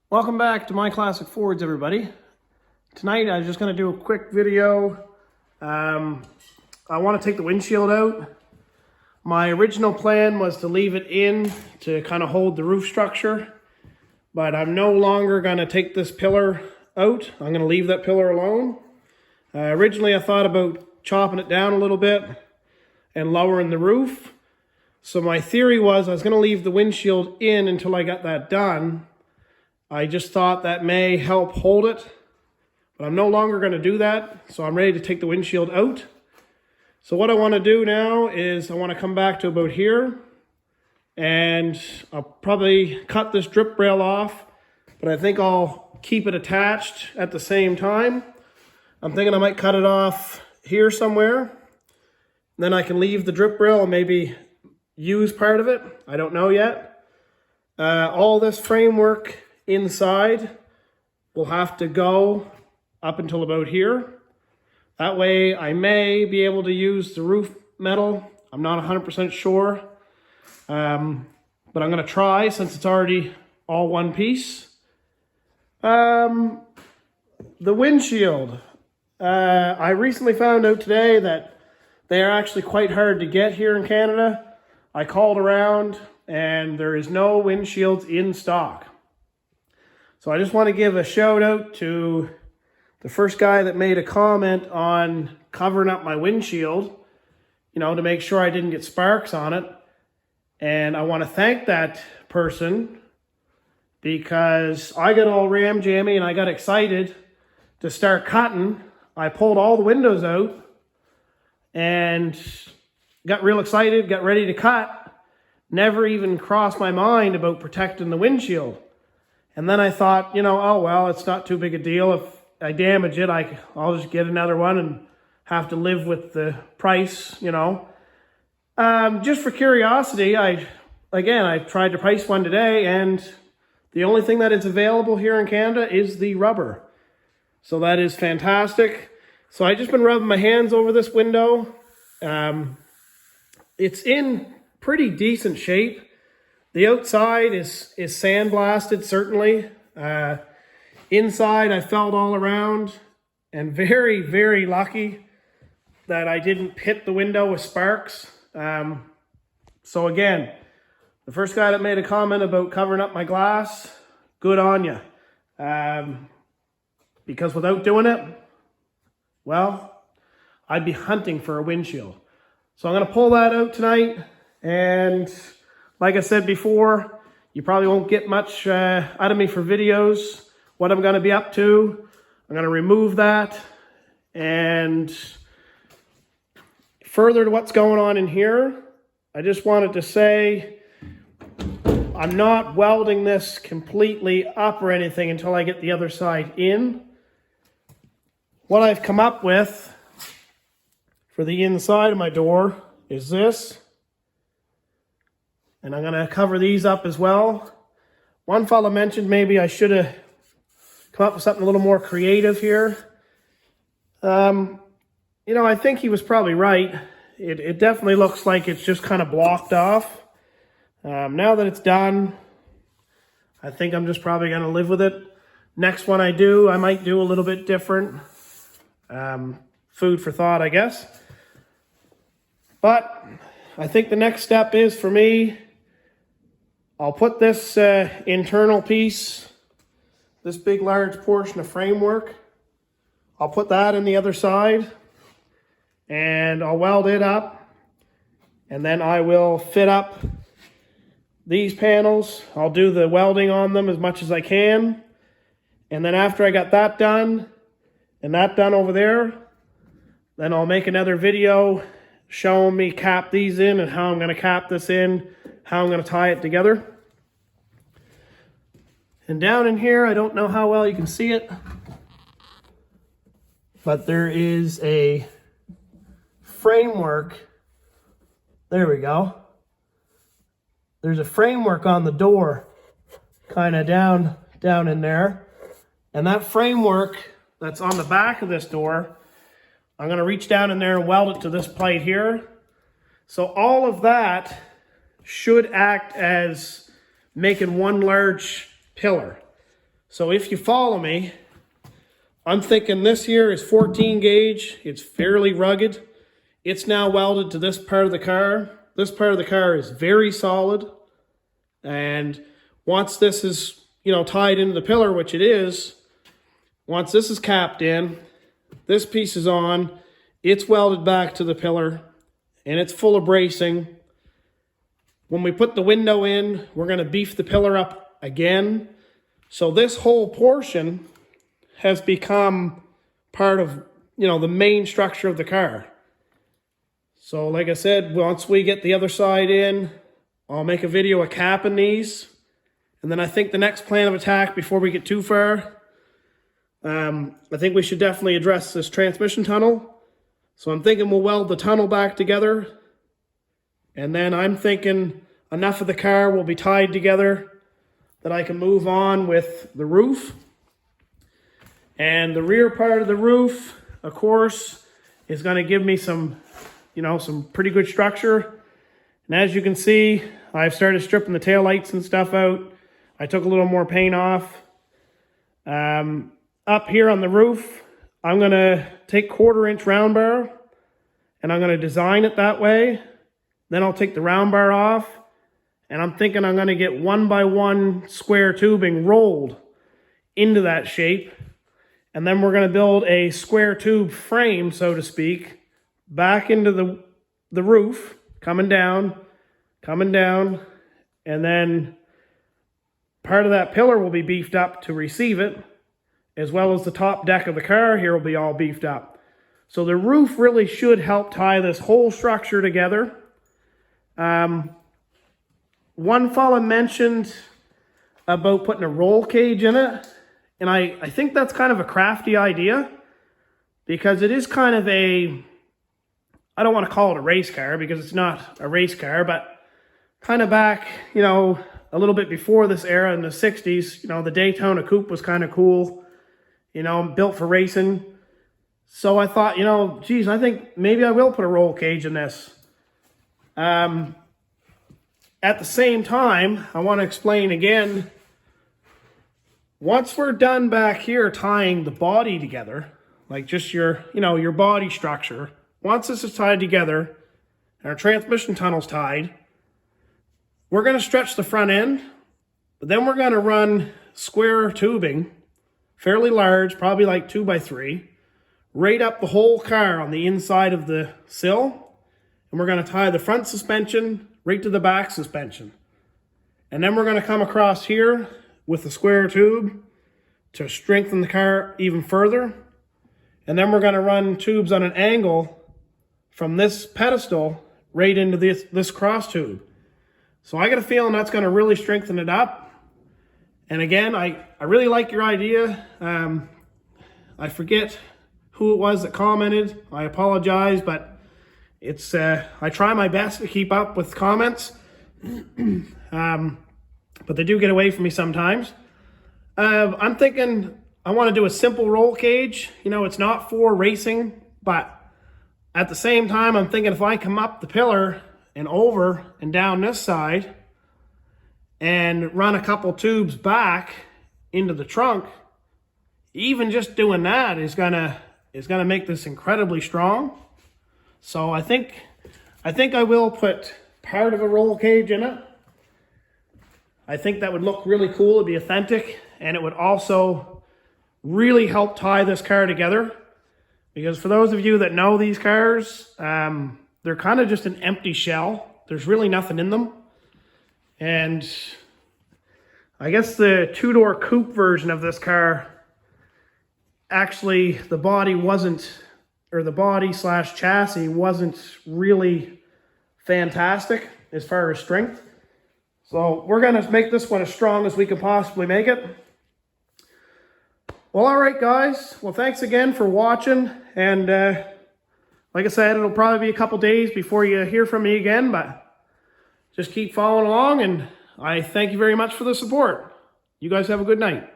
Welcome back to My Classic Fords, everybody. Tonight I'm just going to do a quick video. I want to take the windshield out. My original plan was to leave it in to kind of hold the roof structure, but I'm no longer going to take this pillar out. I'm going to leave that pillar alone. Originally I thought about chopping it down a little bit and lowering the roof. So my theory was I was going to leave the windshield in until I got that done. I just thought that may help hold it, but I'm no longer going to do that. So I'm ready to take the windshield out. So what I want to do now is I want to come back to about here, and I'll probably cut this drip rail off, but I think I'll keep it attached at the same time. I'm thinking I might cut it off here somewhere. Then I can leave the drip rail and maybe use part of it. I don't know yet. All this framework inside will have to go up until about here. That way I may be able to use the roof metal. I'm not 100% sure, but I'm going to try since it's already all one piece. The windshield. I recently found out today that they are actually quite hard to get here in Canada. I called around and there is no windshields in stock. So I just want to give a shout out to the first guy that made a comment on covering up my windshield, you know, to make sure I didn't get sparks on it. And I want to thank that person because I got all ram jammy and I got excited to start cutting. I pulled all the windows out and got real excited, got ready to cut. Never even crossed my mind about protecting the windshield. And then I thought, you know, oh, well, it's not too big a deal. If I damage it, I'll just get another one and have to live with the price, you know. Just for curiosity, I tried to price one today, and the only thing that is available here in Canada is the rubber. So that is fantastic. So I've just been rubbing my hands over this window. It's in pretty decent shape. The outside is sandblasted, certainly. Inside, I felt all around, and very, very lucky that I didn't hit the window with sparks. So again, the first guy that made a comment about covering up my glass, good on you. Because without doing it, well, I'd be hunting for a windshield. So I'm going to pull that out tonight, and like I said before, you probably won't get much out of me for videos. What I'm going to be up to, I'm going to remove that. And further to what's going on in here, I just wanted to say I'm not welding this completely up or anything until I get the other side in. What I've come up with for the inside of my door is this. And I'm going to cover these up as well. One fellow mentioned maybe I should have come up with something a little more creative here. You know, I think he was probably right. It definitely looks like it's just kind of blocked off. Now that it's done, I think I'm just probably going to live with it. Next one I do, I might do a little bit different. Food for thought, I guess. But I think the next step is for me, I'll put this internal piece, this big large portion of framework, I'll put that in the other side, and I'll weld it up, and then I will fit up these panels. I'll do the welding on them as much as I can, and then after I got that done, and that done over there, then I'll make another video showing me cap these in and how I'm going to cap this in, how I'm going to tie it together. And down in here, I don't know how well you can see it, but there is a framework. There we go. There's a framework on the door, kind of down in there. And that framework that's on the back of this door, I'm going to reach down in there and weld it to this plate here. So all of that should act as making one large pillar. So if you follow me, I'm thinking this here is 14 gauge. It's fairly rugged. It's now welded to this part of the car. This part of the car is very solid. And once this is, tied into the pillar, which it is, once this is capped in, this piece is on, it's welded back to the pillar, and it's full of bracing. When we put the window in, we're going to beef the pillar up again. So this whole portion has become part of, the main structure of the car. So like I said, once we get the other side in, I'll make a video of capping these. And then I think the next plan of attack, before we get too far, I think we should definitely address this transmission tunnel. So I'm thinking we'll weld the tunnel back together. And then I'm thinking enough of the car will be tied together that I can move on with the roof. And the rear part of the roof, of course, is going to give me some, some pretty good structure. And as you can see, I've started stripping the taillights and stuff out. I took a little more paint off. Up here on the roof, I'm going to take 1/4-inch round bar, and I'm going to design it that way. Then I'll take the round bar off, and I'm thinking I'm going to get 1x1 square tubing rolled into that shape. And then we're going to build a square tube frame, so to speak, back into the roof, coming down, and then part of that pillar will be beefed up to receive it, as well as the top deck of the car here will be all beefed up. So the roof really should help tie this whole structure together. One fella mentioned about putting a roll cage in it, and I think that's kind of a crafty idea, because it is kind of I don't want to call it a race car because it's not a race car, but kind of back, a little bit before this era in the 60s, the Daytona Coupe was kind of cool, built for racing. So I thought, geez, I think maybe I will put a roll cage in this. At the same time, I want to explain again, once we're done back here tying the body together, like just your body structure, once this is tied together, and our transmission tunnel's tied, we're going to stretch the front end, but then we're going to run square tubing, fairly large, probably like 2x3, right up the whole car on the inside of the sill. And we're going to tie the front suspension right to the back suspension. And then we're going to come across here with the square tube to strengthen the car even further. And then we're going to run tubes on an angle from this pedestal right into this cross tube. So I got a feeling that's going to really strengthen it up. And again, I really like your idea. I forget who it was that commented. I apologize, but it's I try my best to keep up with comments. But they do get away from me sometimes. I'm thinking I want to do a simple roll cage. It's not for racing, but at the same time, I'm thinking if I come up the pillar and over and down this side and run a couple tubes back into the trunk, even just doing that is gonna make this incredibly strong. So I think I will put part of a roll cage in it. I think that would look really cool. It'd be authentic, and it would also really help tie this car together. Because for those of you that know these cars, they're kind of just an empty shell. There's really nothing in them. And I guess the two-door coupe version of this car, actually the body slash chassis wasn't really fantastic as far as strength. So we're going to make this one as strong as we can possibly make it. Well, all right, guys. Well, thanks again for watching. And like I said, it'll probably be a couple days before you hear from me again, but just keep following along, and I thank you very much for the support. You guys have a good night.